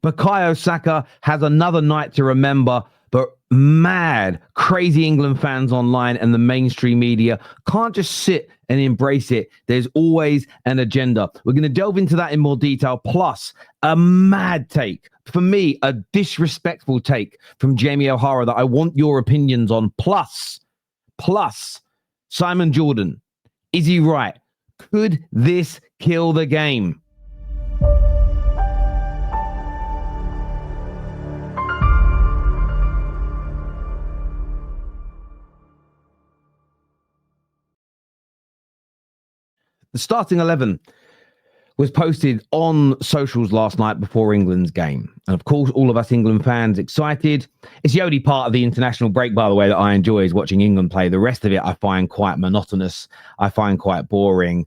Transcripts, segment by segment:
Bukayo Saka has another night to remember, but mad, crazy England fans online and the mainstream media can't just sit and embrace it. There's always an agenda. We're going to delve into that in more detail, plus a mad take, for me, a disrespectful take from Jamie O'Hara that I want your opinions on, plus Simon Jordan. Is he right? Could this kill the game? The starting 11 was posted on socials last night before England's game. And of course, all of us England fans excited. It's the only part of the international break, by the way, that I enjoy is watching England play. The rest of it I find quite monotonous. I find quite boring.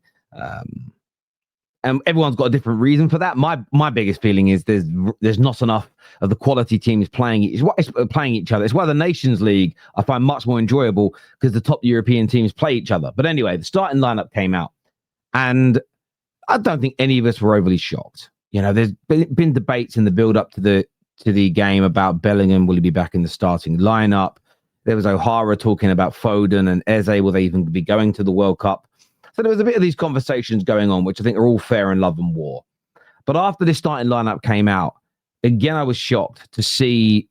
And everyone's got a different reason for that. My biggest feeling is there's not enough of the quality teams playing each other. It's why the Nations League I find much more enjoyable, because the top European teams play each other. But anyway, the starting lineup came out. And I don't think any of us were overly shocked. You know, there's been debates in the build-up to the game about Bellingham, will he be back in the starting lineup? There was O'Hara talking about Foden and Eze, will they even be going to the World Cup? So there was a bit of these conversations going on, which I think are all fair in love and war. But after this starting lineup came out, again, I was shocked to see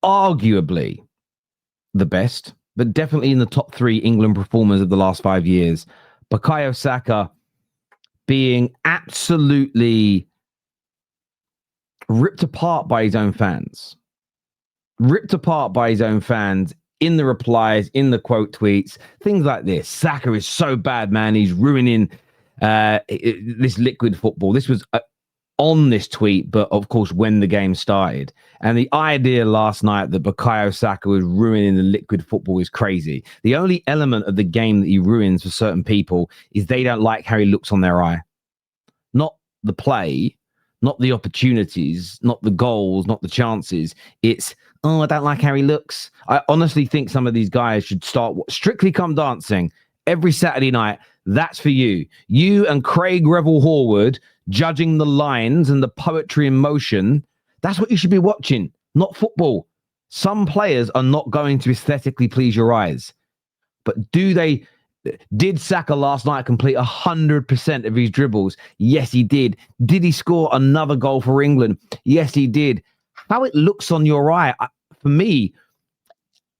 arguably the best, but definitely in the top three England performers of the last 5 years, Bukayo Saka being absolutely ripped apart by his own fans. Ripped apart by his own fans in the replies, in the quote tweets, things like this. Saka is so bad, man. He's ruining this liquid football. This was on this tweet, but of course, when the game started. And the idea last night that Bukayo Saka was ruining the liquid football is crazy. The only element of the game that he ruins for certain people is they don't like how he looks on their eye. Not the play, not the opportunities, not the goals, not the chances. It's, oh, I don't like how he looks. I honestly think some of these guys should start Strictly Come Dancing every Saturday night. That's for you. You and Craig Revel Horwood judging the lines and the poetry in motion. That's what you should be watching, not football. Some players are not going to aesthetically please your eyes. But did Saka last night complete 100% of his dribbles? Yes, he did. Did he score another goal for England? Yes, he did. How it looks on your eye, for me,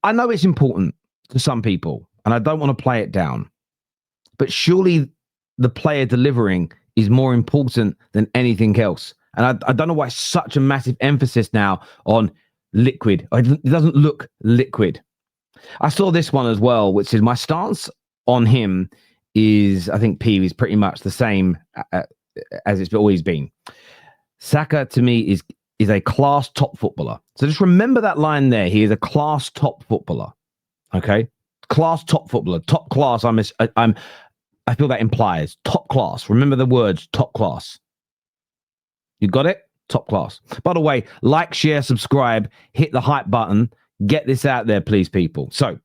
I know it's important to some people, and I don't want to play it down. But surely the player delivering is more important than anything else. And I don't know why such a massive emphasis now on liquid. It doesn't look liquid. I saw this one as well, which is my stance on him is, I think P is pretty much the same as it's always been. Saka, to me, is a class top footballer. So just remember that line there. He is a class top footballer. Okay? Class top footballer. Top class, I feel that implies top class. Remember the words top class. You got it? Top class. By the way, like, share, subscribe, hit the hype button. Get this out there, please, people. So,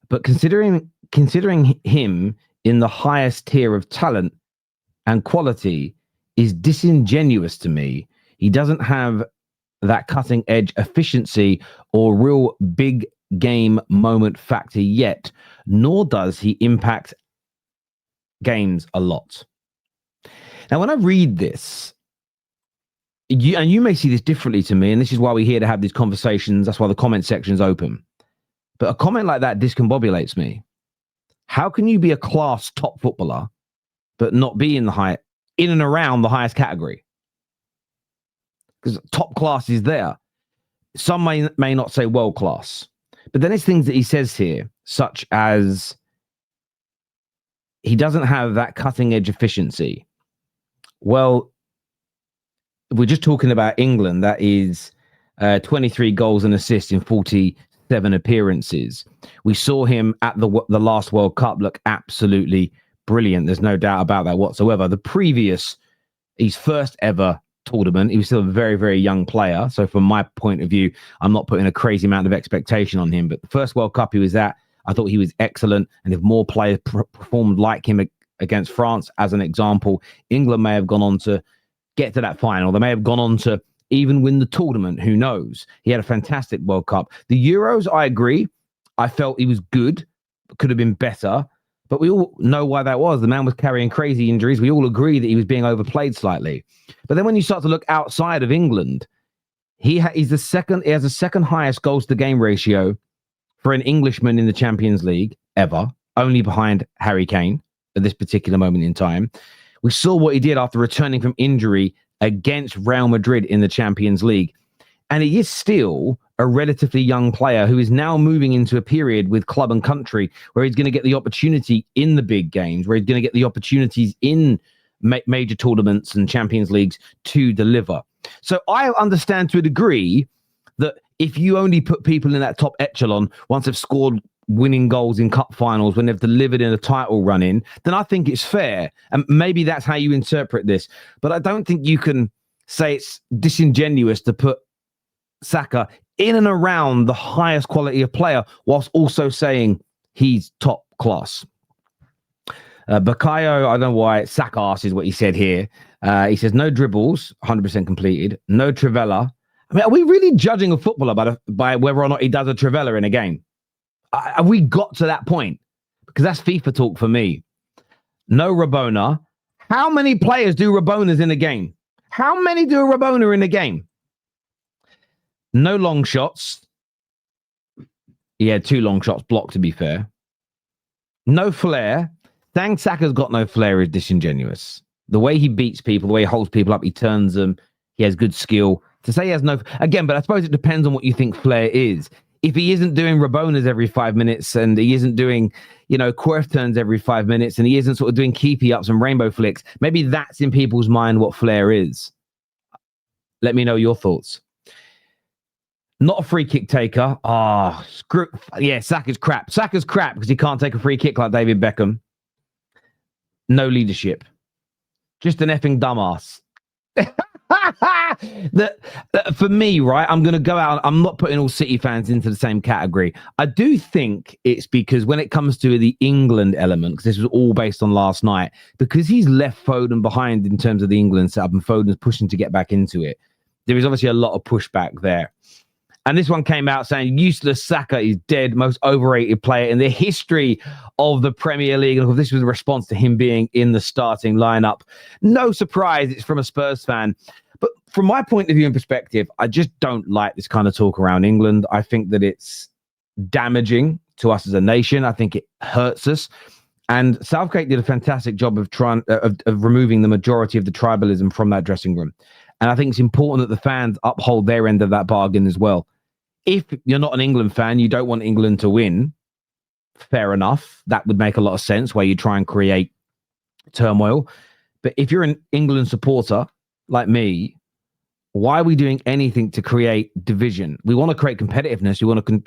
but considering him in the highest tier of talent and quality is disingenuous to me. He doesn't have that cutting edge efficiency or real big game moment factor yet, nor does he impact games a lot. Now, when I read this, you may see this differently to me, and this is why we're here to have these conversations. That's why the comment section is open. But a comment like that discombobulates me. How can you be a class top footballer, but not be in and around the highest category? Because top class is there. Some may not say world class. But then it's things that he says here, such as he doesn't have that cutting edge efficiency. Well, if we're just talking about England, that is 23 goals and assists in 47 appearances. We saw him at the last World Cup look absolutely brilliant. There's no doubt about that whatsoever. His first ever tournament, he was still a very, very young player. So from my point of view, I'm not putting a crazy amount of expectation on him. But the first World Cup he was at, I thought he was excellent. And if more players performed like him against France, as an example, England may have gone on to get to that final. They may have gone on to even win the tournament. Who knows? He had a fantastic World Cup. The Euros, I agree. I felt he was good, could have been better. But we all know why that was. The man was carrying crazy injuries. We all agree that he was being overplayed slightly. But then when you start to look outside of England, he has the second highest goals to game ratio for an Englishman in the Champions League ever, only behind Harry Kane at this particular moment in time. We saw what he did after returning from injury against Real Madrid in the Champions League. And he is still a relatively young player who is now moving into a period with club and country where he's going to get the opportunity in the big games, where he's going to get the opportunities in major tournaments and Champions Leagues to deliver. So I understand to a degree that if you only put people in that top echelon once they've scored winning goals in cup finals, when they've delivered in a title run-in, then I think it's fair. And maybe that's how you interpret this. But I don't think you can say it's disingenuous to put Saka in and around the highest quality of player whilst also saying he's top class. Bakayo, I don't know why, Saka asks is what he said here. He says, no dribbles, 100% completed. No Trivela. I mean, are we really judging a footballer by whether or not he does a Trivela in a game? Have we got to that point? Because that's FIFA talk for me. No Rabona. How many players do Rabonas in a game? How many do a Rabona in a game? No long shots. He had 2 long shots blocked, to be fair. No flair. Saying Saka's got no flair is disingenuous. The way he beats people, the way he holds people up, he turns them. He has good skill. To say he has no... Again, but I suppose it depends on what you think flair is. If he isn't doing Rabonas every 5 minutes and he isn't doing, Quirth turns every 5 minutes and he isn't sort of doing keepy ups and rainbow flicks, maybe that's in people's mind what flair is. Let me know your thoughts. Not a free kick taker. Screw. Yeah, Saka's crap. Saka's crap because he can't take a free kick like David Beckham. No leadership. Just an effing dumbass. For me, right, I'm going to go out. I'm not putting all City fans into the same category. I do think it's because when it comes to the England element, because this was all based on last night, because he's left Foden behind in terms of the England setup and Foden's pushing to get back into it, there is obviously a lot of pushback there. And this one came out saying useless Saka is dead, most overrated player in the history of the Premier League. And this was a response to him being in the starting lineup. No surprise, it's from a Spurs fan. But from my point of view and perspective, I just don't like this kind of talk around England. I think that it's damaging to us as a nation. I think it hurts us. And Southgate did a fantastic job of trying of removing the majority of the tribalism from that dressing room. And I think it's important that the fans uphold their end of that bargain as well. If you're not an England fan, you don't want England to win, fair enough. That would make a lot of sense where you try and create turmoil. But if you're an England supporter like me, why are we doing anything to create division? We want to create competitiveness. We want to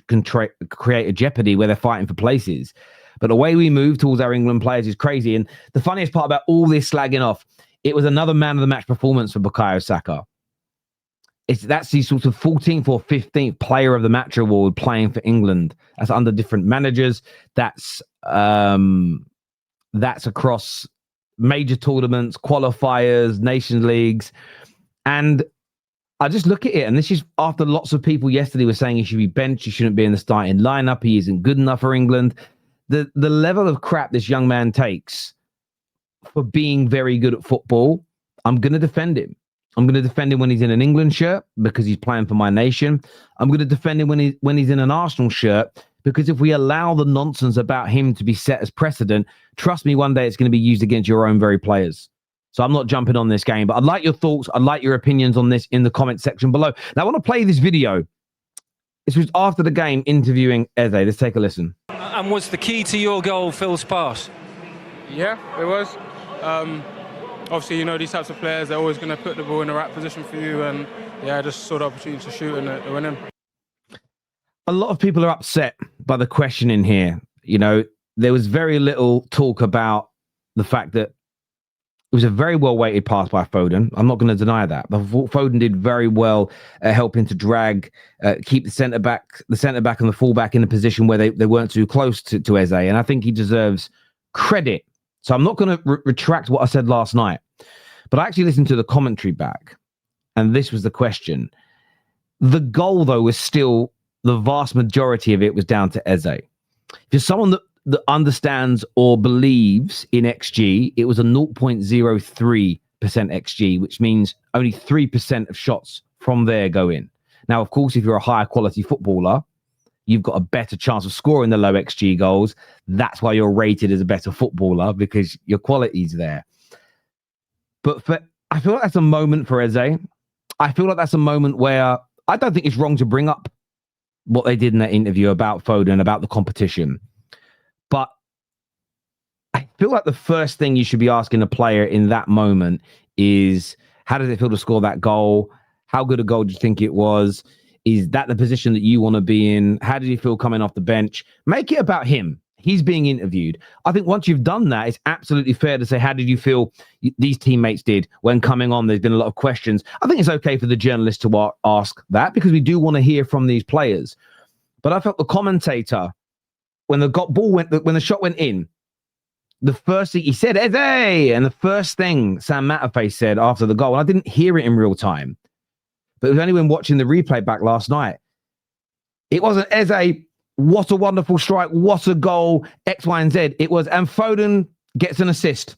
create a jeopardy where they're fighting for places. But the way we move towards our England players is crazy. And the funniest part about all this slagging off, it was another man of the match performance for Bukayo Saka. That's the sort of 14th or 15th player of the match award playing for England. That's under different managers. That's across major tournaments, qualifiers, Nations Leagues. And I just look at it, and this is after lots of people yesterday were saying he should be benched, he shouldn't be in the starting lineup, he isn't good enough for England. The level of crap this young man takes for being very good at football, I'm going to defend him. I'm going to defend him when he's in an England shirt because he's playing for my nation. I'm going to defend him when he's in an Arsenal shirt because if we allow the nonsense about him to be set as precedent, trust me, one day it's going to be used against your own very players. So I'm not jumping on this game, but I'd like your thoughts. I'd like your opinions on this in the comment section below. Now, I want to play this video. This was after the game interviewing Eze. Let's take a listen. And was the key to your goal Phil's pass? Yeah, it was. Obviously, these types of players, they're always going to put the ball in the right position for you. And yeah, I just saw the opportunity to shoot and win in. A lot of people are upset by the questioning here. There was very little talk about the fact that it was a very well-weighted pass by Foden. I'm not going to deny that. But Foden did very well helping to drag, keep the centre-back and the full-back in a position where they weren't too close to Eze. And I think he deserves credit. So I'm not going to retract what I said last night. But I actually listened to the commentary back, and this was the question. The goal, though, was still the vast majority of it was down to Eze. If you're someone that understands or believes in XG, it was a 0.03% XG, which means only 3% of shots from there go in. Now, of course, if you're a higher quality footballer, you've got a better chance of scoring the low XG goals. That's why you're rated as a better footballer, because your quality's there. But I feel like that's a moment for Eze. I feel like that's a moment where I don't think it's wrong to bring up what they did in that interview about Foden, about the competition. But I feel like the first thing you should be asking a player in that moment is, how does it feel to score that goal? How good a goal do you think it was? Is that the position that you want to be in? How did you feel coming off the bench? Make it about him. He's being interviewed. I think once you've done that, it's absolutely fair to say, how did you feel these teammates did when coming on? There's been a lot of questions. I think it's okay for the journalist to ask that, because we do want to hear from these players. But I felt the commentator, when the shot went in, the first thing he said, Eze, and the first thing Sam Matterface said after the goal, and I didn't hear it in real time, but it was only when watching the replay back last night. It wasn't Eze, what a wonderful strike, what a goal, X, Y, and Z. It was, and Foden gets an assist.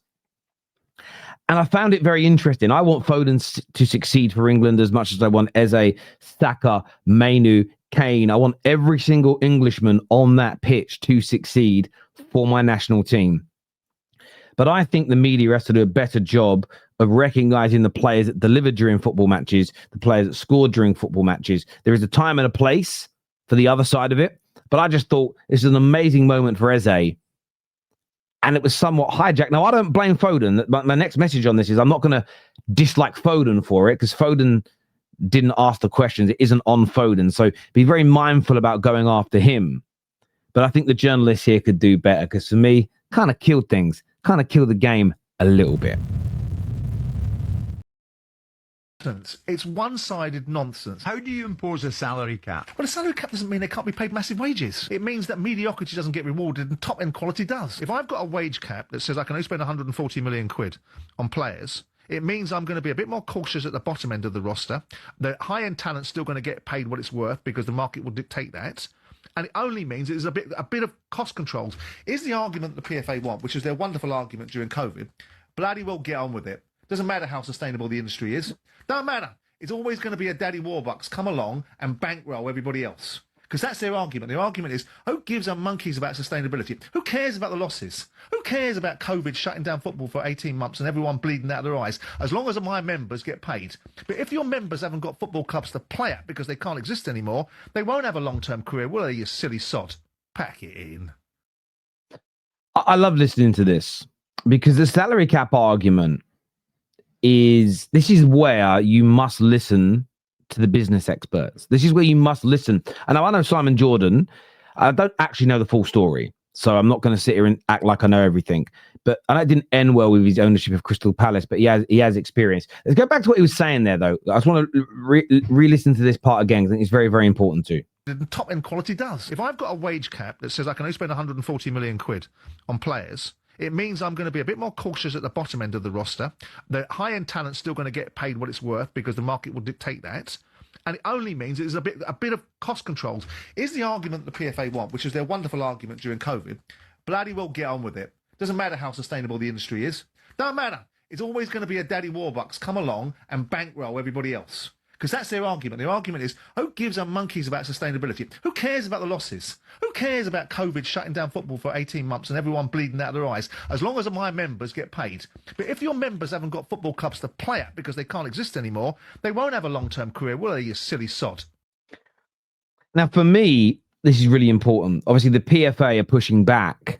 And I found it very interesting. I want Foden to succeed for England as much as I want Eze, Saka, Mainu, Kane. I want every single Englishman on that pitch to succeed for my national team. But I think the media has to do a better job of recognizing the players that delivered during football matches, the players that scored during football matches. There is a time and a place for the other side of it. But I just thought this is an amazing moment for Eze. And it was somewhat hijacked. Now, I don't blame Foden. My next message on this is I'm not going to dislike Foden for it, because Foden didn't ask the questions. It isn't on Foden. So be very mindful about going after him. But I think the journalists here could do better, because for me, kind of killed things, kind of killed the game a little bit. It's one-sided nonsense. How do you impose a salary cap? Well, a salary cap doesn't mean they can't be paid massive wages. It means that mediocrity doesn't get rewarded and top-end quality does. If I've got a wage cap that says I can only spend 140 million quid on players, it means I'm going to be a bit more cautious at the bottom end of the roster. The high-end talent's still going to get paid what it's worth, because the market will dictate that. And it only means there's a bit of cost controls. Is the argument the PFA want, which is their wonderful argument during COVID, bloody well get on with it. Doesn't matter how sustainable the industry is. Don't matter. It's always going to be a daddy Warbucks come along and bankroll everybody else. Because that's their argument. Their argument is, who gives a monkeys about sustainability? Who cares about the losses? Who cares about COVID shutting down football for 18 months and everyone bleeding out of their eyes, as long as my members get paid? But if your members haven't got football clubs to play at because they can't exist anymore, they won't have a long-term career, will they, you silly sod? Pack it in. I love listening to this, because the salary cap argument is where you must listen to the business experts. This is where you must listen. And I know Simon Jordan, I don't actually know the full story, so I'm not going to sit here and act like I know everything. But and it didn't end well with his ownership of Crystal Palace, but he has experience. Let's go back to what he was saying there, though. I just want to re-listen to this part again, because I think it's very, very important too. The top-end quality does. If I've got a wage cap that says I can only spend 140 million quid on players, it means I'm going to be a bit more cautious at the bottom end of the roster. The high-end talent's still going to get paid what it's worth, because the market will dictate that. And it only means there's a bit of cost controls. Is the argument the PFA want, which is their wonderful argument during COVID, bloody well get on with it. Doesn't matter how sustainable the industry is. Don't matter. It's always going to be a daddy Warbucks come along and bankroll everybody else. Because that's their argument. Their argument is, who gives a monkeys about sustainability? Who cares about the losses? Who cares about COVID shutting down football for 18 months and everyone bleeding out of their eyes, as long as my members get paid? But if your members haven't got football clubs to play at because they can't exist anymore, they won't have a long-term career, will they, you silly sod? Now, for me, this is really important. Obviously, the PFA are pushing back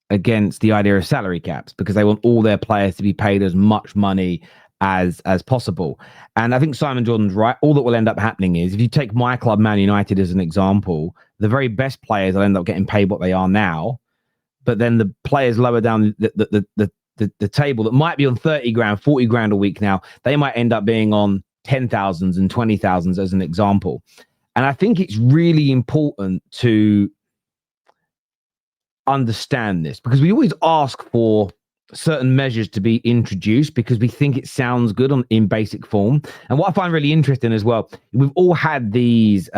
against the idea of salary caps, because they want all their players to be paid as much money as possible. And I think Simon Jordan's right. All that will end up happening is, if you take my club, Man United, as an example, the very best players will end up getting paid what they are now. But then the players lower down the table that might be on 30 grand, 40 grand a week now, they might end up being on 10,000s and 20,000s as an example. And I think it's really important to understand this, because we always ask for certain measures to be introduced because we think it sounds good in basic form. And what I find really interesting as well, we've all had these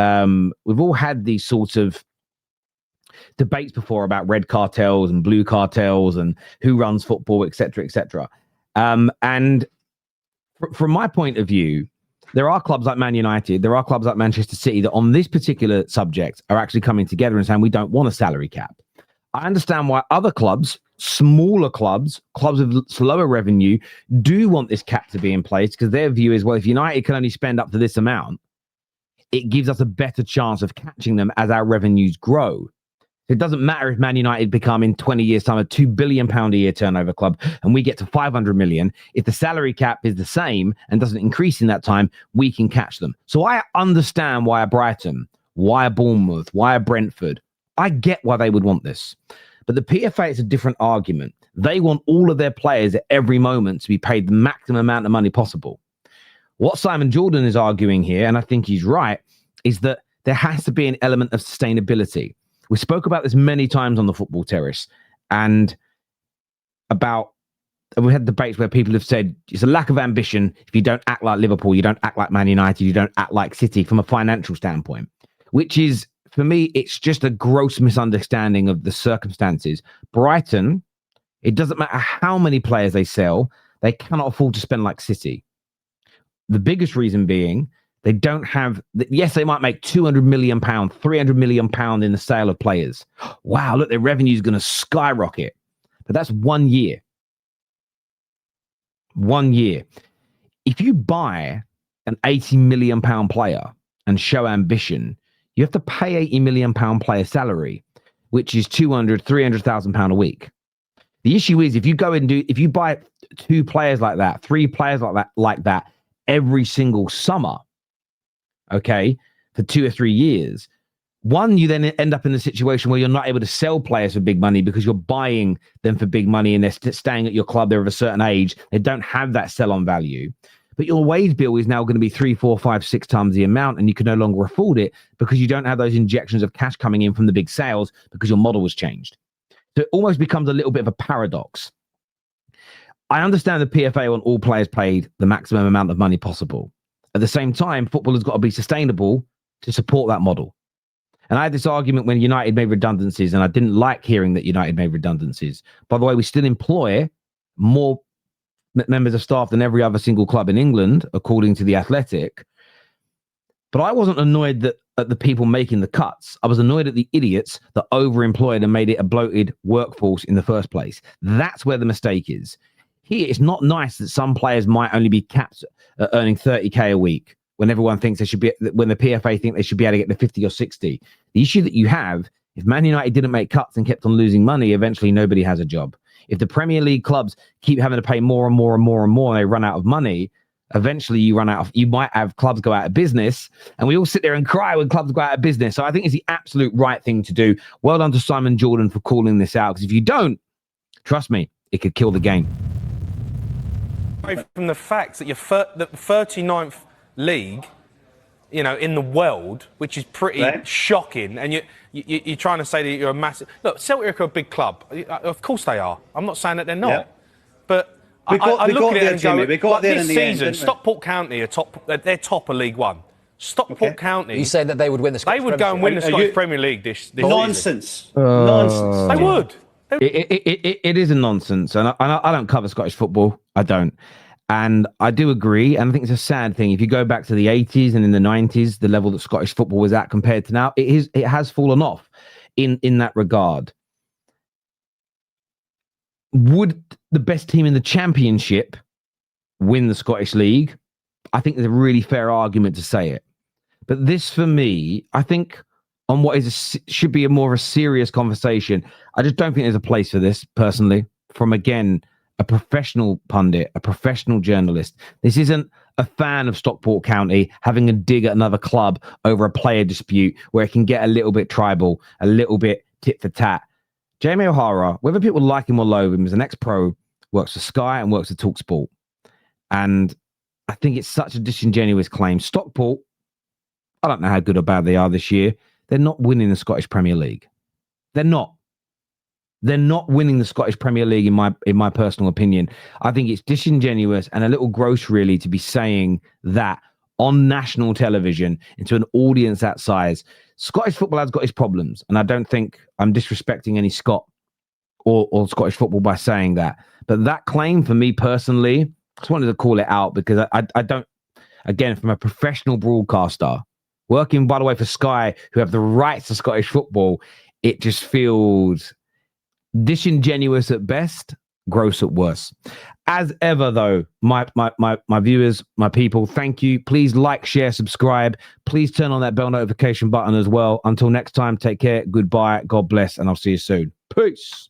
sorts of debates before about red cartels and blue cartels and who runs football, etc., etc. And from my point of view, there are clubs like Man United, there are clubs like Manchester City that on this particular subject are actually coming together and saying we don't want a salary cap. I understand why other clubs, smaller clubs with slower revenue, do want this cap to be in place because their view is, well, if United can only spend up to this amount, it gives us a better chance of catching them as our revenues grow. It doesn't matter if Man United become in 20 years' time a £2 billion a year turnover club and we get to 500 million. If the salary cap is the same and doesn't increase in that time, we can catch them. So I understand why a Brighton, why a Bournemouth, why a Brentford, I get why they would want this. But the PFA is a different argument. They want all of their players at every moment to be paid the maximum amount of money possible. What Simon Jordan is arguing here, and I think he's right, is that there has to be an element of sustainability. We spoke about this many times on the Football Terrace, and we had debates where people have said it's a lack of ambition if you don't act like Liverpool, you don't act like Man United, you don't act like City from a financial standpoint, which is, for me, it's just a gross misunderstanding of the circumstances. Brighton, it doesn't matter how many players they sell, they cannot afford to spend like City. The biggest reason being they don't have, yes, they might make £200 million, £300 million in the sale of players. Wow, look, their revenue is going to skyrocket. But that's 1 year. 1 year. If you buy an £80 million player and show ambition, you have to pay £80 million player salary, which is £300,000 a week. The issue is if you buy 2 players like that, 3 players like that every single summer, okay, for 2 or 3 years, one, you then end up in a situation where you're not able to sell players for big money because you're buying them for big money and they're staying at your club. They're of a certain age. They don't have that sell-on value. But your wage bill is now going to be 3, 4, 5, 6 times the amount, and you can no longer afford it because you don't have those injections of cash coming in from the big sales because your model was changed. So it almost becomes a little bit of a paradox. I understand the PFA want all players paid the maximum amount of money possible. At the same time, football has got to be sustainable to support that model. And I had this argument when United made redundancies, and I didn't like hearing that United made redundancies. By the way, we still employ more members of staff than every other single club in England, according to The Athletic. But I wasn't annoyed at the people making the cuts. I was annoyed at the idiots that overemployed and made it a bloated workforce in the first place. That's where the mistake is. Here, it's not nice that some players might only be capped at earning 30k a week when everyone thinks they should be, when the PFA think they should be able to get to 50 or 60. The issue that you have, if Man United didn't make cuts and kept on losing money, eventually nobody has a job. If the Premier League clubs keep having to pay more and more and more and more, and they run out of money, eventually you might have clubs go out of business, and we all sit there and cry when clubs go out of business. So I think it's the absolute right thing to do. Well done to Simon Jordan for calling this out, because if you don't, trust me, it could kill the game. From the fact that you're the 39th league, in the world, which is pretty shocking, and you're trying to say that you're a massive... Look, Celtic are a big club. Of course they are. I'm not saying that they're not. Yeah. But I look at it and go, this season, Stockport County are top. They're top of League One. Stockport County... You say that they would win the Scottish Premier League? They would go and win the Scottish Premier League this Nonsense. season. Nonsense. They would. It is a nonsense, and I don't cover Scottish football. I don't, and I do agree. And I think it's a sad thing. If you go back to the 80s and in the 90s, the level that Scottish football was at compared to now, it has fallen off in that regard. Would the best team in the Championship win the Scottish League? I think there's a really fair argument to say it, but this, for me, I think, on what should be more of a serious conversation, I just don't think there's a place for this, personally, from, again, a professional pundit, a professional journalist. This isn't a fan of Stockport County having a dig at another club over a player dispute where it can get a little bit tribal, a little bit tit for tat. Jamie O'Hara, whether people like him or loathe him, is an ex-pro, works for Sky and works for TalkSport. And I think it's such a disingenuous claim. Stockport, I don't know how good or bad they are this year. They're not winning the Scottish Premier League. They're not. They're not winning the Scottish Premier League in my personal opinion. I think it's disingenuous and a little gross, really, to be saying that on national television into an audience that size. Scottish football has got its problems, and I don't think I'm disrespecting any Scot or Scottish football by saying that. But that claim, for me personally, I just wanted to call it out because I don't, again, from a professional broadcaster, working, by the way, for Sky, who have the rights to Scottish football, it just feels disingenuous at best, gross at worst. As ever, though, my viewers, my people, thank you. Please like, share, subscribe. Please turn on that bell notification button as well. Until next time, take care. Goodbye. God bless. And I'll see you soon. Peace.